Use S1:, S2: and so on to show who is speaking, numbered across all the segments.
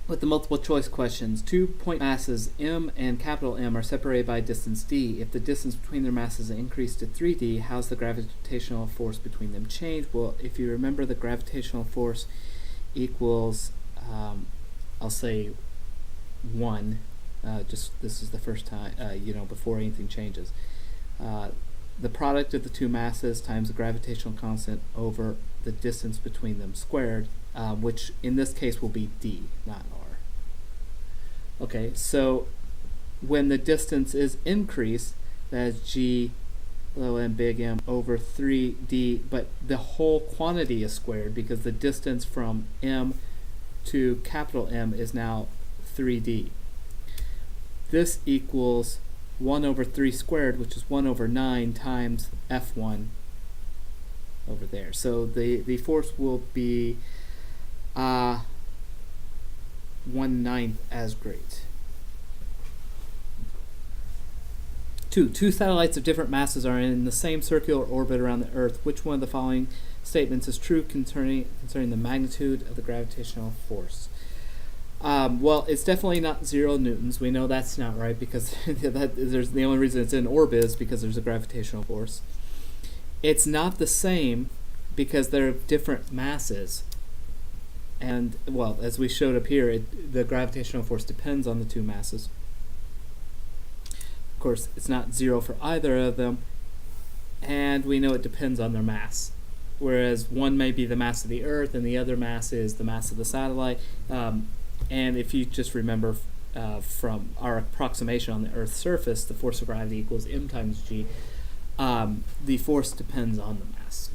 S1: with the multiple choice questions. 2 point masses M and capital M are separated by distance d. If the distance between their masses is increased to 3d, how's the gravitational force between them change? Well, if you remember, the gravitational force equals, I'll say 1. Just this is the first time, before anything changes. The product of the two masses times the gravitational constant over the distance between them squared, which in this case will be d, not r. Okay, so when the distance is increased, that's g little m big M over 3d, but the whole quantity is squared because the distance from M to capital M is now 3d. This equals 1 over 3 squared, which is 1 over 9 times F1 over there. So the force will be 1/9 as great. 2 satellites of different masses are in the same circular orbit around the Earth. Which one of the following statements is true concerning the magnitude of the gravitational force? Well, it's definitely not 0 newtons. We know that's not right because the only reason it's in orbit is because there's a gravitational force. It's not the same because they're different masses. And, well, as we showed up here, the gravitational force depends on the two masses. Of course, it's not 0 for either of them, and we know it depends on their mass. Whereas one may be the mass of the Earth and the other mass is the mass of the satellite. And if you just remember from our approximation on the Earth's surface, the force of gravity equals m times g. The force depends on the mass.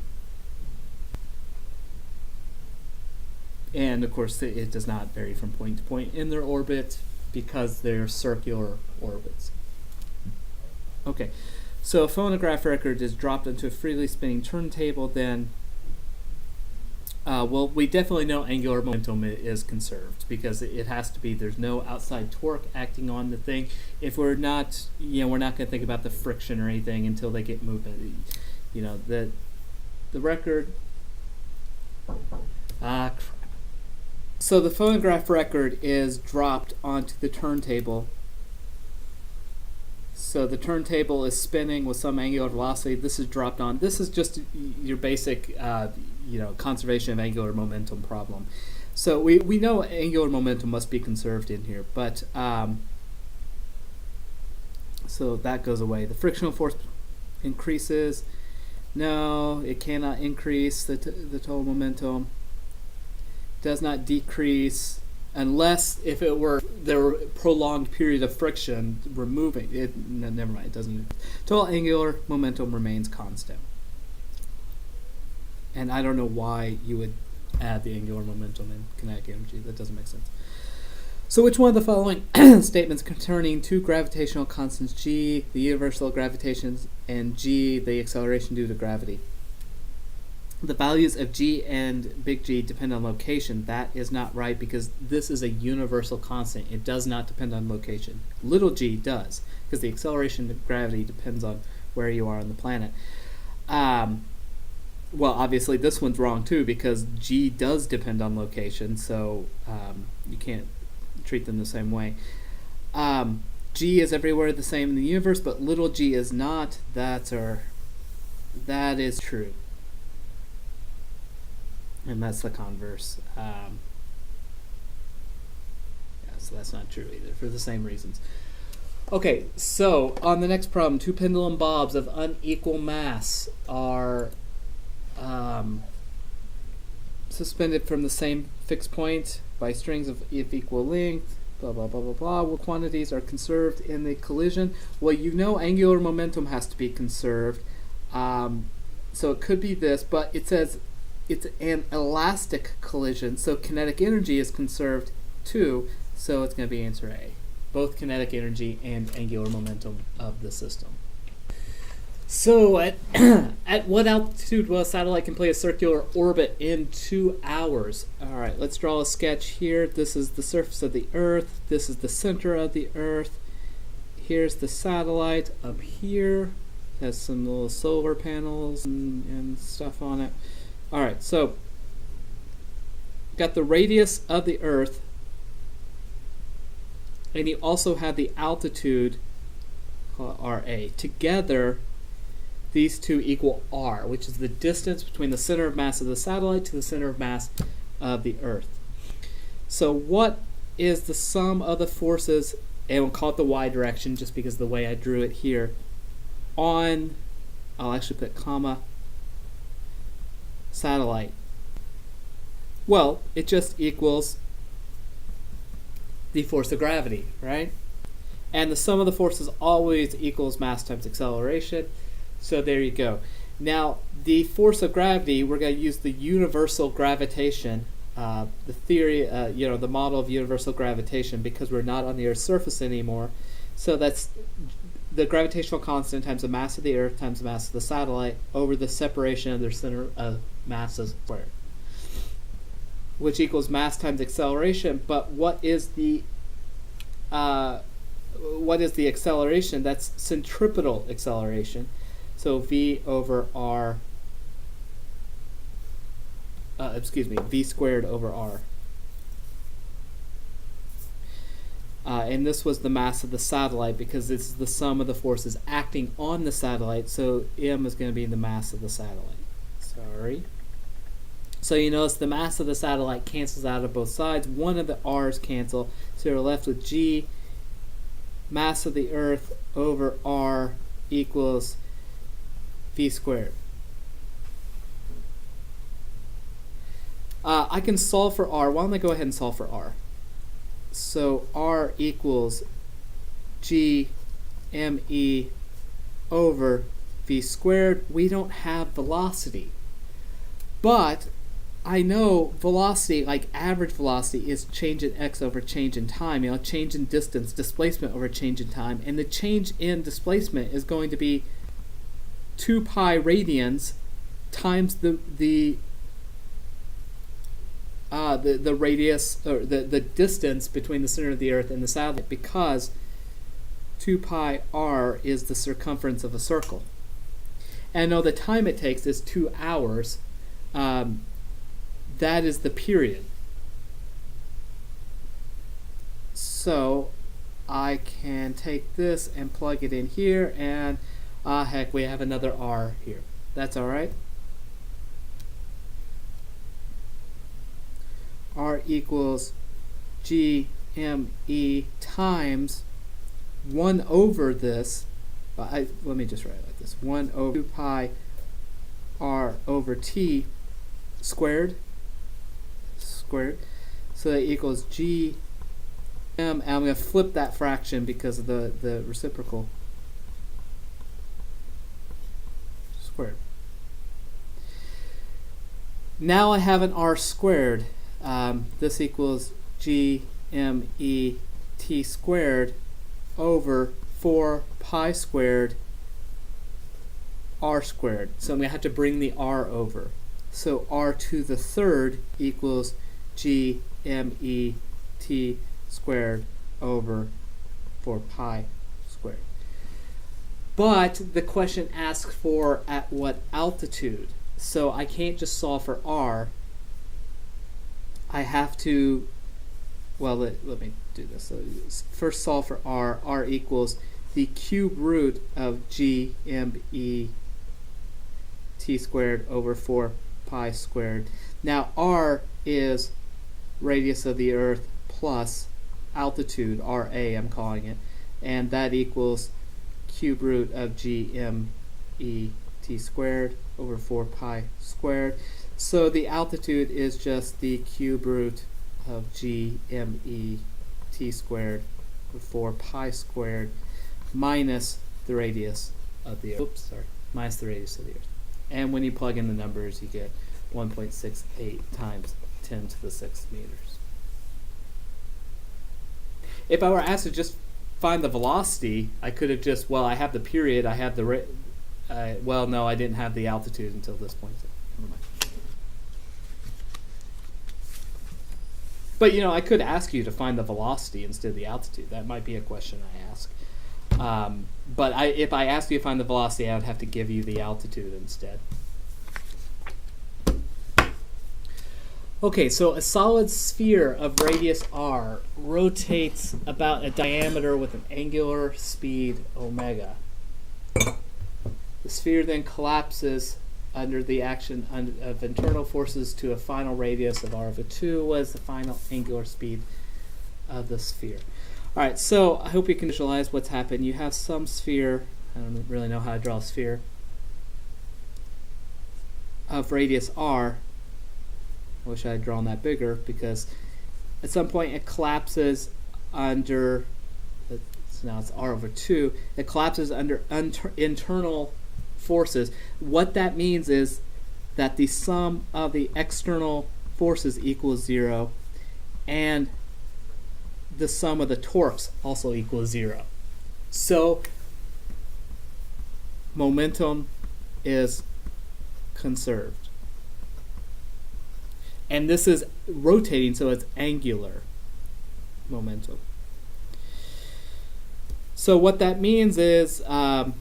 S1: And of course, it does not vary from point to point in their orbit because they're circular orbits. Okay, so a phonograph record is dropped onto a freely spinning turntable, then well, we definitely know angular momentum is conserved because it has to be. There's no outside torque acting on the thing. If we're not, we're not going to think about the friction or anything until they get movement. The record. Crap. So the phonograph record is dropped onto the turntable. So the turntable is spinning with some angular velocity. This is dropped on. This is just your basic, conservation of angular momentum problem. So we know angular momentum must be conserved in here, but so that goes away. The frictional force increases. No, it cannot increase the total momentum. Does not decrease unless if there were a prolonged period of friction removing it. No, never mind, it doesn't. Total angular momentum remains constant. And I don't know why you would add the angular momentum in kinetic energy. That doesn't make sense. So which one of the following statements concerning two gravitational constants, g, the universal gravitation, and g, the acceleration due to gravity? The values of g and big G depend on location. That is not right because this is a universal constant. It does not depend on location. Little g does because the acceleration of gravity depends on where you are on the planet. Well, obviously this one's wrong too because g does depend on location, so you can't treat them the same way. G is everywhere the same in the universe, but little g is not. That is true. And that's the converse. So that's not true either for the same reasons. Okay, so on the next problem, two pendulum bobs of unequal mass are suspended from the same fixed point by strings of equal length, blah, blah, blah, blah, blah. What quantities are conserved in the collision? Well, angular momentum has to be conserved. So it could be this, but it says it's an elastic collision, so kinetic energy is conserved too, so it's going to be answer A. Both kinetic energy and angular momentum of the system. So at what altitude will a satellite complete a circular orbit in 2 hours? Alright, let's draw a sketch here. This is the surface of the Earth. This is the center of the Earth. Here's the satellite up here. It has some little solar panels and stuff on it. Alright, so got the radius of the Earth and you also have the altitude, call it RA. Together, these two equal R, which is the distance between the center of mass of the satellite to the center of mass of the Earth. So what is the sum of the forces, and we'll call it the y direction just because of the way I drew it here, on, I'll actually put comma, satellite? Well, it just equals the force of gravity, right? And the sum of the forces always equals mass times acceleration. So there you go. Now, the force of gravity, we're going to use the universal gravitation, the theory, the model of universal gravitation, because we're not on the Earth's surface anymore. So that's the gravitational constant times the mass of the Earth times the mass of the satellite over the separation of their center of masses squared, which equals mass times acceleration. But what is the acceleration? That's centripetal acceleration. So V over R, V squared over R. And this was the mass of the satellite because this is the sum of the forces acting on the satellite, so M is going to be the mass of the satellite. Sorry. So you notice the mass of the satellite cancels out of both sides. One of the R's cancel, so you're left with G, mass of the Earth over R equals V squared. I can solve for R. Why don't I go ahead and solve for R? So R equals G ME over V squared. We don't have velocity. But I know velocity, like average velocity, is change in x over change in time. Change in distance, displacement over change in time. And the change in displacement is going to be 2 pi radians times the radius, or the distance between the center of the Earth and the satellite, because 2 pi r is the circumference of a circle. And know the time it takes is 2 hours. That is the period. So I can take this and plug it in here, and heck, we have another r here. That's all right. R equals GME times 1 over this. Let me just write it like this: 1 over 2 pi r over t squared. So that equals GM, and I'm going to flip that fraction because of the reciprocal. Squared. Now I have an r squared. This equals GME t squared over 4 pi squared r squared. So I'm going to have to bring the r over. So r to the third equals GME t squared over 4 pi squared. But the question asks for at what altitude. So I can't just solve for r. I have to, well, let me do this. So first solve for r. R equals the cube root of GME t squared over 4 pi squared. Now r is radius of the Earth plus altitude, RA I'm calling it, and that equals cube root of GME t squared over 4 pi squared. So the altitude is just the cube root of GME t squared over 4 pi squared minus the radius of the Earth. Minus the radius of the Earth. And when you plug in the numbers, you get 1.68 times 10 to the 6th meters. If I were asked to just find the velocity, I could have just, well, I have the period, I have the well, no, I didn't have the altitude until this point. So never mind. But, I could ask you to find the velocity instead of the altitude. That might be a question I ask. But if I asked you to find the velocity, I would have to give you the altitude instead. Okay, so a solid sphere of radius r rotates about a diameter with an angular speed omega. The sphere then collapses under the action of internal forces to a final radius of r over 2 was the final angular speed of the sphere. All right, so I hope you can visualize what's happened. You have some sphere, I don't really know how to draw a sphere, of radius r. I wish I had drawn that bigger, because at some point it collapses under, so now it's r over 2, it collapses under internal forces. What that means is that the sum of the external forces equals 0, and the sum of the torques also equals 0. So momentum is conserved. And this is rotating, so it's angular momentum. So what that means is the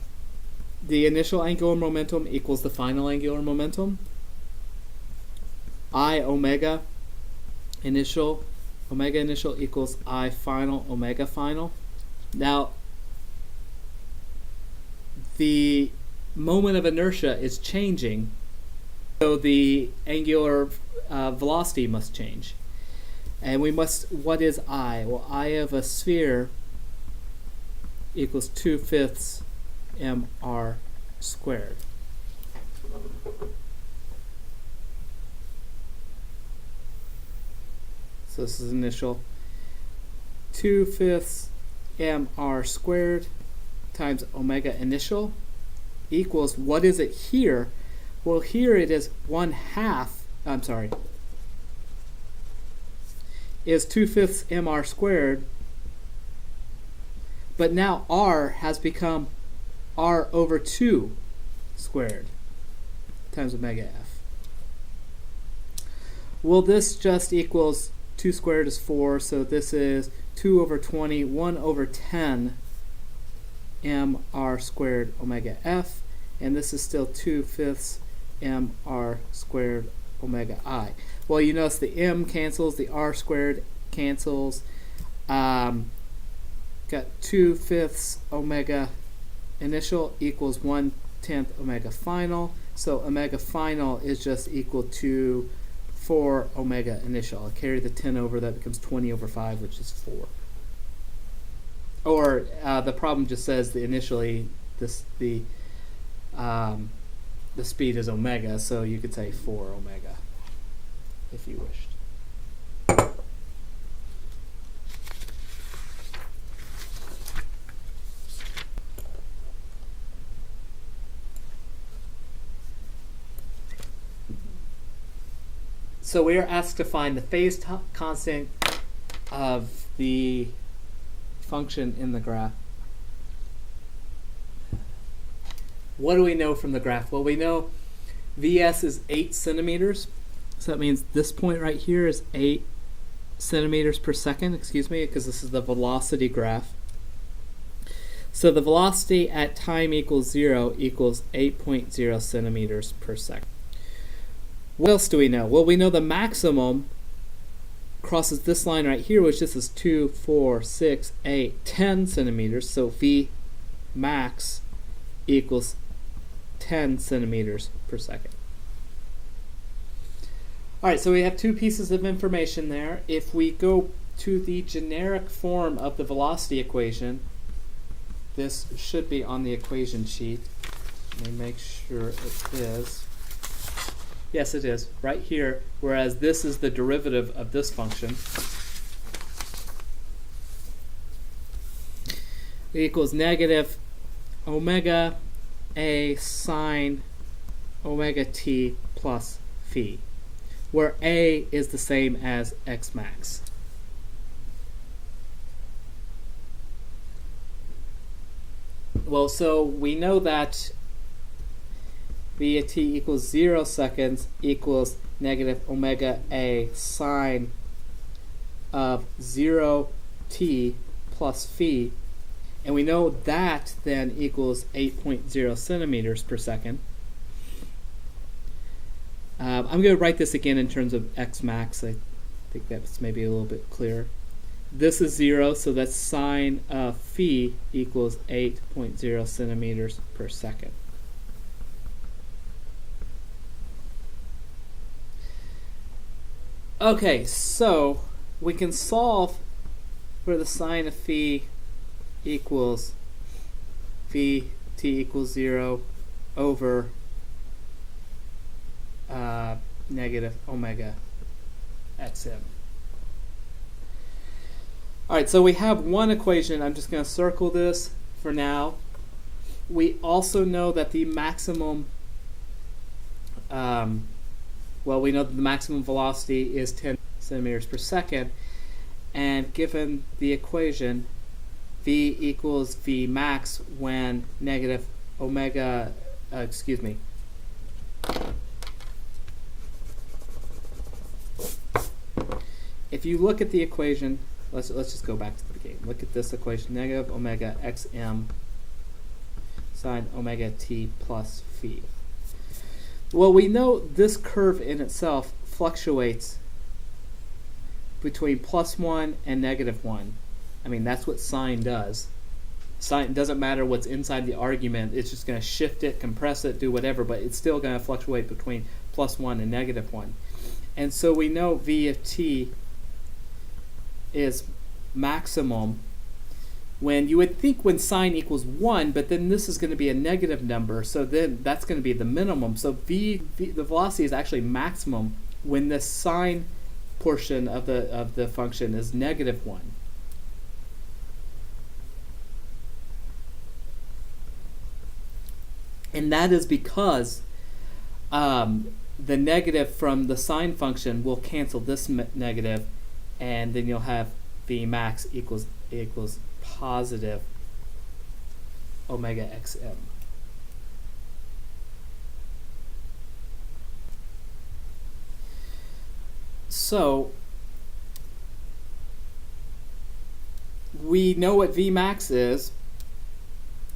S1: initial angular momentum equals the final angular momentum. I omega initial equals I final omega final. Now, the moment of inertia is changing, so the angular velocity must change. And we must, what is I? Well, I of a sphere equals 2/5 mr squared. So this is initial 2/5 mr squared times omega initial equals, what is it here? Well, here it is 1/2, is 2/5 mr squared, but now r has become r over 2 squared times omega f. Well, this just equals 2 squared is 4, so this is 2 over 20, 1 over 10 mr squared omega f, and this is still 2/5 mr squared omega I. Well, you notice the m cancels, the r squared cancels. Got 2/5 omega initial equals 1/10 omega final. So omega final is just equal to 4 omega initial. I'll carry the 10 over, that becomes 20 over 5, which is 4. Or the problem just says the initially the speed is omega, so you could say 4 omega if you wished. So we are asked to find the phase constant of the function in the graph. What do we know from the graph? Well, we know Vs is 8 centimeters. So that means this point right here is 8 centimeters per second, because this is the velocity graph. So the velocity at time equals 0 equals 8.0 centimeters per second. What else do we know? Well, we know the maximum crosses this line right here, which this is 2, 4, 6, 8, 10 centimeters. So V max equals 10 centimeters per second. All right, so we have two pieces of information there. If we go to the generic form of the velocity equation, this should be on the equation sheet. Let me make sure it is. Yes, it is, right here, whereas this is the derivative of this function. It equals negative omega a sine omega t plus phi, where a is the same as x max. Well, so we know that v at t equals 0 seconds equals negative omega a sine of 0t plus phi, and we know that then equals 8.0 centimeters per second. I'm going to write this again in terms of x max. I think that's maybe a little bit clearer. This is 0, so that's sine of phi equals 8.0 centimeters per second. Okay, so we can solve for the sine of phi equals phi t equals 0 over negative omega xm. Alright, so we have one equation. I'm just going to circle this for now. We also know that the maximum, we know that the maximum velocity is 10 centimeters per second, and given the equation, v equals v max when negative omega, if you look at the equation, let's just go back to the beginning. Look at this equation, negative omega xm sine omega t plus phi. Well, we know this curve in itself fluctuates between +1 and -1. I mean, that's what sine does. Sine doesn't matter what's inside the argument. It's just going to shift it, compress it, do whatever, but it's still going to fluctuate between +1 and -1. And so we know v of t is maximum when you would think when sine equals 1, but then this is going to be a negative number, so then that's going to be the minimum. So the velocity is actually maximum when the sine portion of the function is -1. And that is because the negative from the sine function will cancel this negative, and then you'll have v max equals positive omega xm. So we know what v max is,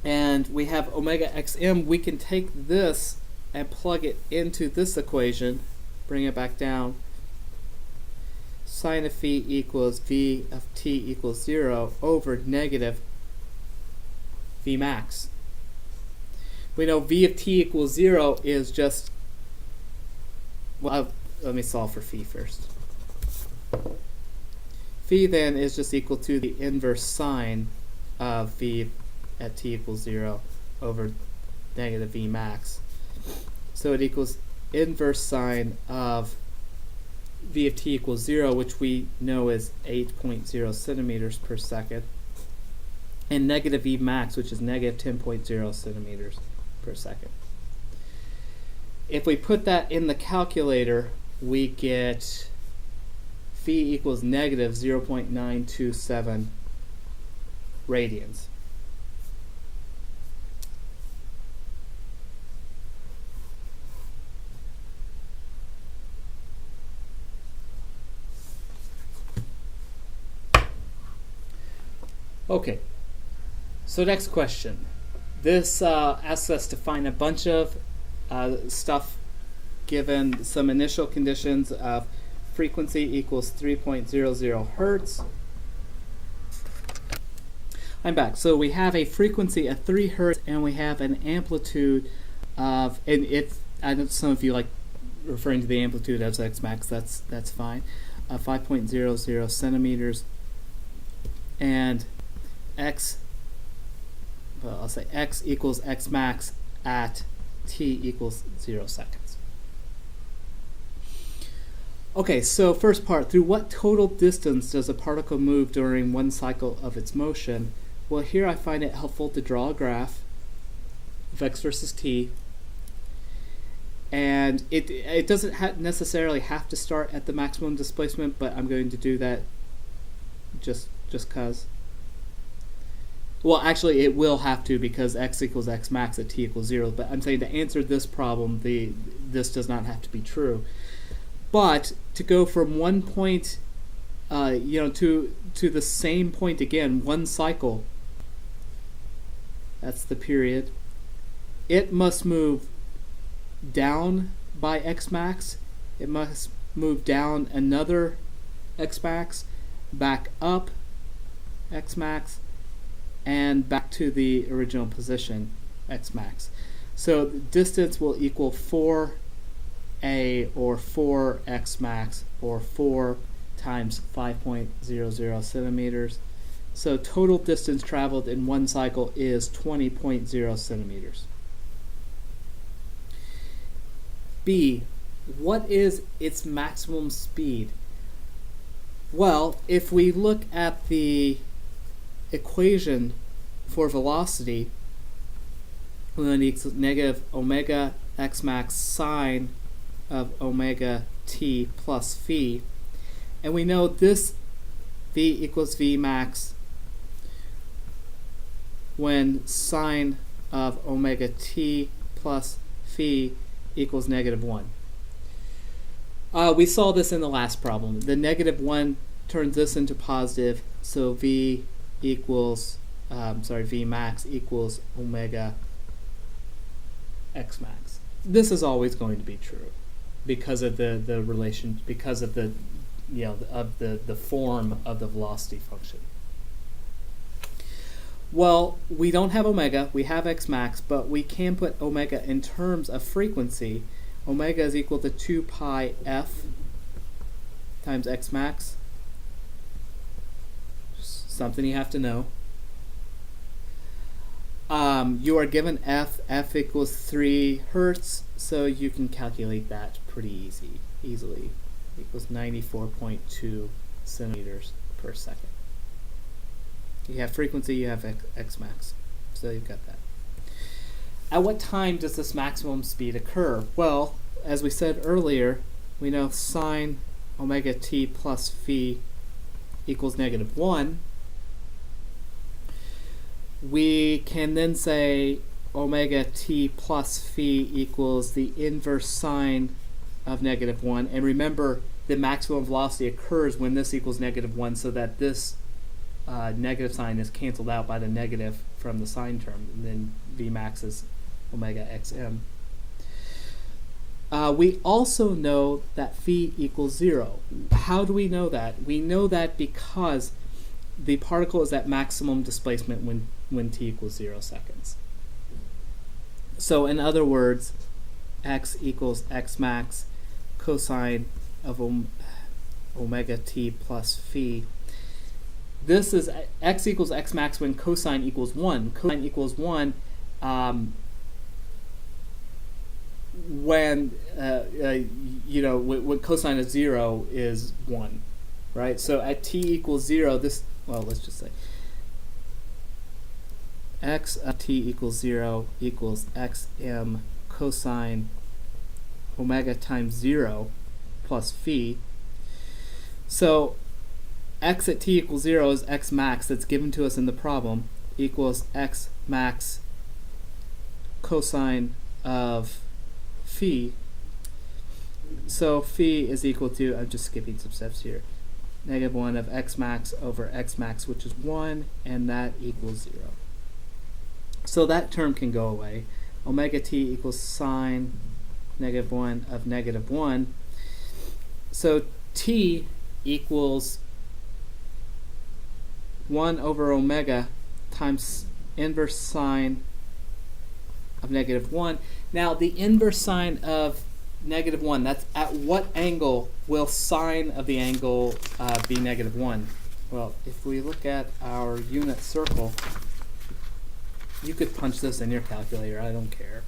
S1: and we have omega xm. We can take this and plug it into this equation, bring it back down. Sine of phi equals v of t equals 0 over negative v max. We know v of t equals 0 is just, well, let me solve for phi first. Phi then is just equal to the inverse sine of v at t equals 0 over negative v max. So it equals inverse sine of v of t equals 0, which we know is 8.0 centimeters per second, and negative v max, which is negative 10.0 centimeters per second. If we put that in the calculator, we get phi equals negative 0.927 radians. Okay, so next question. This asks us to find a bunch of stuff given some initial conditions of frequency equals 3.00 hertz. I'm back. So we have a frequency at 3 hertz, and we have an amplitude of, and it's, I know some of you like referring to the amplitude as x max, that's fine, 5.00 centimeters, and x, well, I'll say x equals x max at t equals 0 seconds. Okay, so first part, through what total distance does a particle move during one cycle of its motion? Well, here I find it helpful to draw a graph of x versus t, and it doesn't necessarily have to start at the maximum displacement, but I'm going to do that just cause. Well, actually, it will have to, because x equals x max at t equals 0. But I'm saying to answer this problem, this does not have to be true. But to go from one point, to the same point again, one cycle, that's the period, it must move down by x max it must move down another x max, back up x max, and back to the original position x max. So the distance will equal 4a, or 4x max, or 4 times 5.00 centimeters. So total distance traveled in one cycle is 20.0 centimeters. B, what is its maximum speed? Well, if we look at the equation for velocity, when it equals negative omega x max sine of omega t plus phi, and we know this v equals v max when sine of omega t plus phi equals -1. We saw this in the last problem. The -1 turns this into positive, so v equals, v max equals omega x max. This is always going to be true because of the relation, because of the the form of the velocity function. Well, we don't have omega, we have x max, but we can put omega in terms of frequency. Omega is equal to 2 pi f times x max. Something you have to know. You are given f equals 3 hertz, so you can calculate that pretty easily. Equals 94.2 centimeters per second. You have frequency, you have x max, so you've got that. At what time does this maximum speed occur? Well, as we said earlier, we know sine omega t plus phi equals -1. We can then say omega t plus phi equals the inverse sine of -1. And remember, the maximum velocity occurs when this equals -1, so that this negative sign is canceled out by the negative from the sine term, and then v max is omega xm. We also know that phi equals 0. How do we know that? We know that because the particle is at maximum displacement when t equals 0 seconds. So in other words, x equals x max cosine of omega t plus phi. This is x equals x max when cosine equals 1. Cosine equals 1 when when cosine of 0 is 1, right? So at t equals 0, let's just say x of t equals 0 equals xm cosine omega times 0 plus phi. So x at t equals 0 is x max, that's given to us in the problem, equals x max cosine of phi. So phi is equal to, I'm just skipping some steps here, -1 of x max over x max, which is 1, and that equals 0. So that term can go away. Omega t equals sine -1 of -1. So t equals 1 over omega times inverse sine of -1. Now the inverse sine of -1, that's at what angle will sine of the angle be -1? Well, if we look at our unit circle, you could punch this in your calculator, I don't care.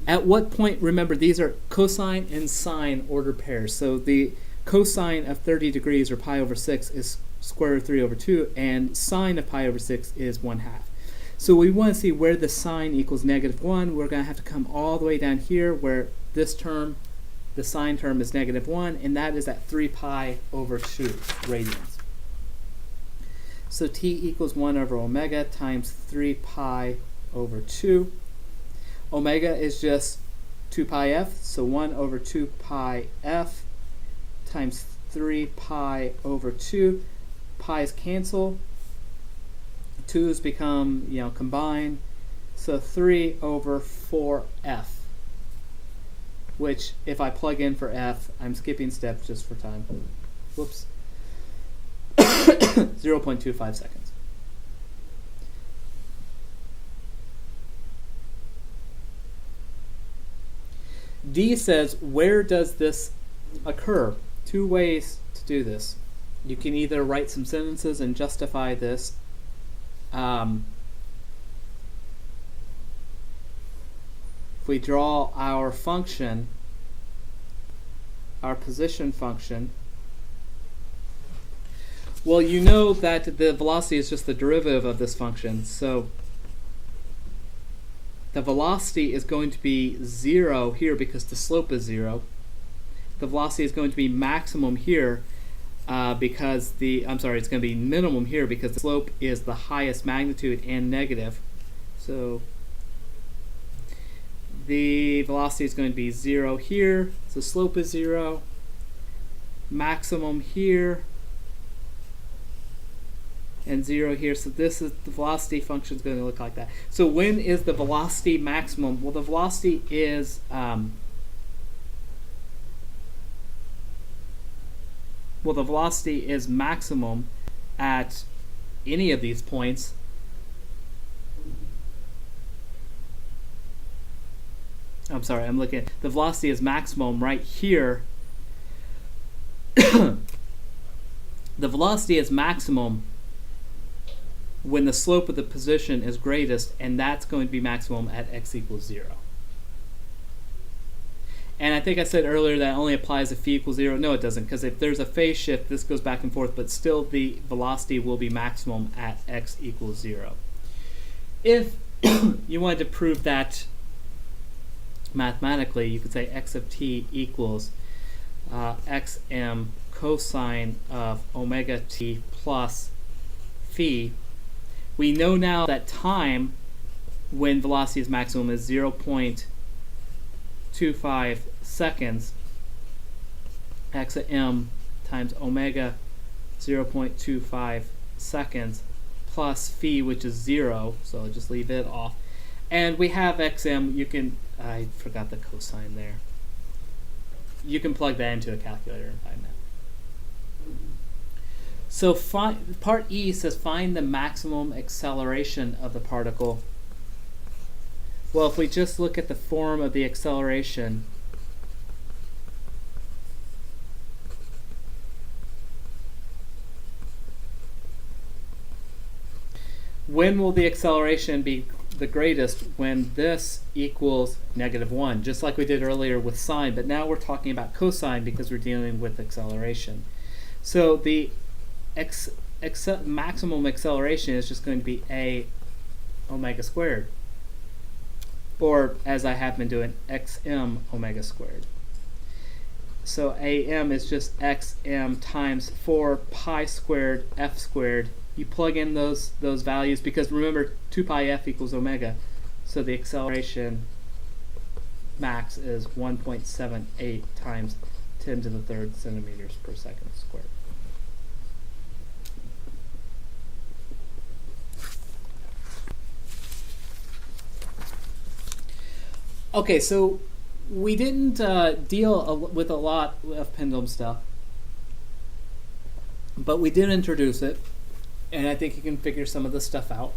S1: At what point, remember these are cosine and sine order pairs, so the cosine of 30 degrees, or pi over 6, is square root of 3 over 2, and sine of pi over 6 is 1/2. So we want to see where the sine equals -1. We're going to have to come all the way down here where this term, the sine term, is -1, and that is at 3 pi over 2 radians. So t equals 1 over omega times 3 pi over 2. Omega is just 2 pi f, so 1 over 2 pi f times 3 pi over 2. Pi's cancel. 2's become, combined. So 3 over 4f. which if I plug in for f, I'm skipping steps just for time. Whoops. 0.25 seconds. D says, where does this occur? Two ways to do this. You can either write some sentences and justify this. If we draw our function, our position function, well, you know that the velocity is just the derivative of this function, so the velocity is going to be 0 here because the slope is 0. The velocity is going to be maximum here because it's going to be minimum here because the slope is the highest magnitude and negative. So the velocity is going to be 0 here, so slope is 0, maximum here, and 0 here. So this is the velocity function is going to look like that. So when is the velocity maximum? Well, the velocity is maximum at any of these points. I'm sorry, I'm looking at the velocity is maximum right here. The velocity is maximum when the slope of the position is greatest, and that's going to be maximum at x equals 0. And I think I said earlier that only applies if phi equals 0. No, it doesn't, because if there's a phase shift, this goes back and forth, but still the velocity will be maximum at x equals 0. If you wanted to prove that mathematically, you could say x of t equals xm cosine of omega t plus phi. We know now that time when velocity is maximum is 0.25 seconds. X of m times omega 0.25 seconds plus phi, which is 0, so I'll just leave it off. And we have xm, you can, I forgot the cosine there. You can plug that into a calculator and find that. So part E says find the maximum acceleration of the particle. Well, if we just look at the form of the acceleration, when will the acceleration be the greatest? When this equals -1, just like we did earlier with sine, but now we're talking about cosine because we're dealing with acceleration. So the maximum acceleration is just going to be a omega squared, or as I have been doing, xm omega squared. So am is just xm times 4 pi squared f squared. You plug in those values because remember 2 pi f equals omega, so the acceleration max is 1.78 times 10 to the third centimeters per second squared. Okay, so we didn't deal with a lot of pendulum stuff, but we did introduce it, and I think you can figure some of the stuff out.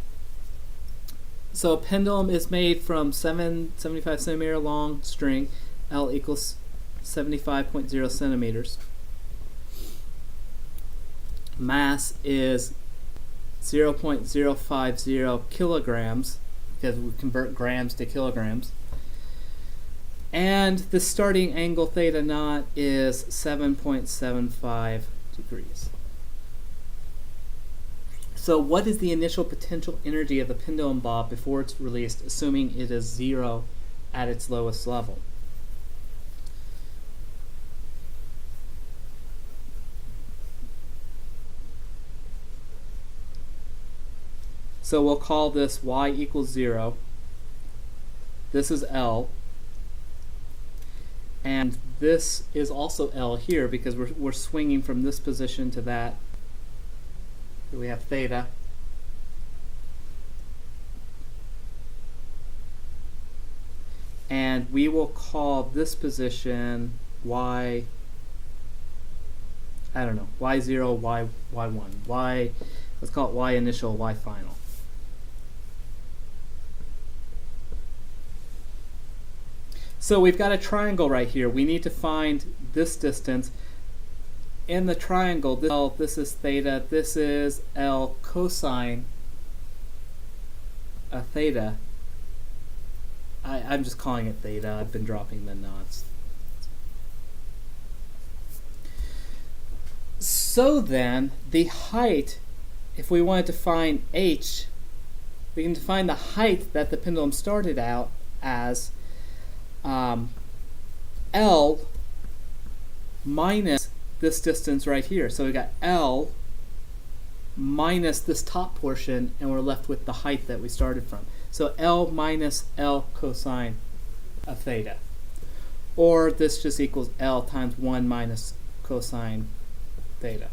S1: So a pendulum is made from 75 centimeter long string. L equals 75.0 centimeters. Mass is 0.050 kilograms, because we convert grams to kilograms. And the starting angle theta naught is 7.75 degrees. So what is the initial potential energy of the pendulum bob before it's released, assuming it is 0 at its lowest level? So we'll call this y equals 0. This is L. And this is also L here because we're swinging from this position to that. We have theta. and we will call this position y, I don't know, y0, y1, y, let's call it y initial, y final. So we've got a triangle right here. We need to find this distance. In the triangle, this is theta, this is L cosine of theta. I'm just calling it theta. I've been dropping the knots. So then, the height, if we wanted to find h, we can define the height that the pendulum started out as L minus this distance right here. So we got L minus this top portion, and we're left with the height that we started from. So L minus L cosine of theta. Or this just equals L times 1 minus cosine theta.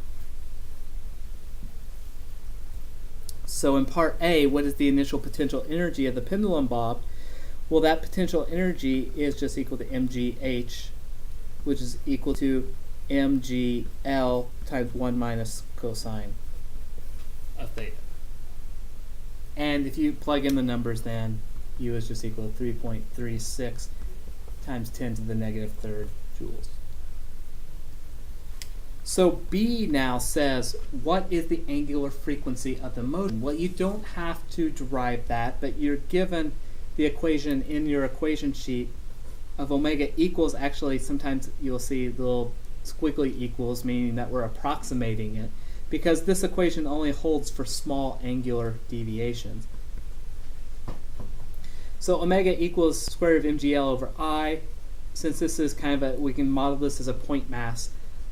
S1: So in part A, what is the initial potential energy of the pendulum bob? Well, that potential energy is just equal to mgh, which is equal to mgl times 1 minus cosine of theta. And if you plug in the numbers, then U is just equal to 3.36 times 10 to the negative third joules. So B now says, what is the angular frequency of the motion? Well, you don't have to derive that, but you're given the equation in your equation sheet of omega equals, actually sometimes you'll see little squiggly equals, meaning that we're approximating it, because this equation only holds for small angular deviations. So omega equals square root of mgl over I. Since this is kind of we can model this as a point mass,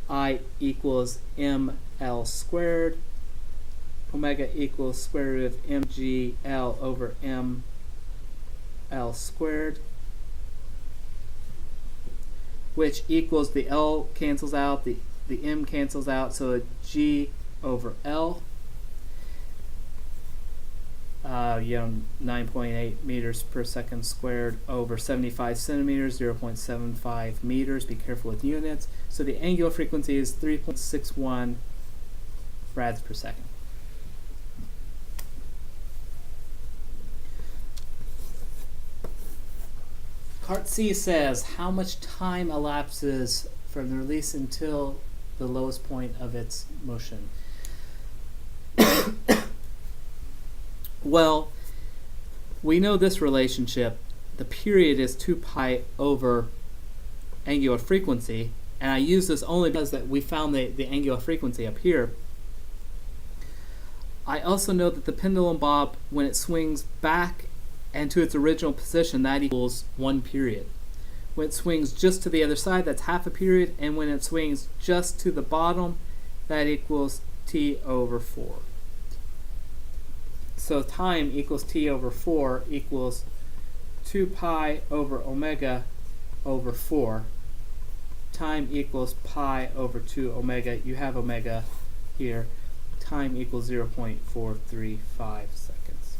S1: I equals ml squared. Omega equals square root of mgl over ml squared, which equals the L cancels out, the M cancels out, so a G over L. 9.8 meters per second squared over 75 centimeters, 0.75 meters. Be careful with units. So the angular frequency is 3.61 rads per second. Part C says how much time elapses from the release until the lowest point of its motion. Well, we know this relationship. The period is 2 pi over angular frequency, and I use this only because that we found the angular frequency up here. I also know that the pendulum bob, when it swings back and to its original position, that equals 1 period. When it swings just to the other side, that's half a period, and when it swings just to the bottom, that equals t over 4. So time equals t over 4 equals 2 pi over omega over 4. Time equals pi over 2 omega. You have omega here. Time equals 0.435 seconds.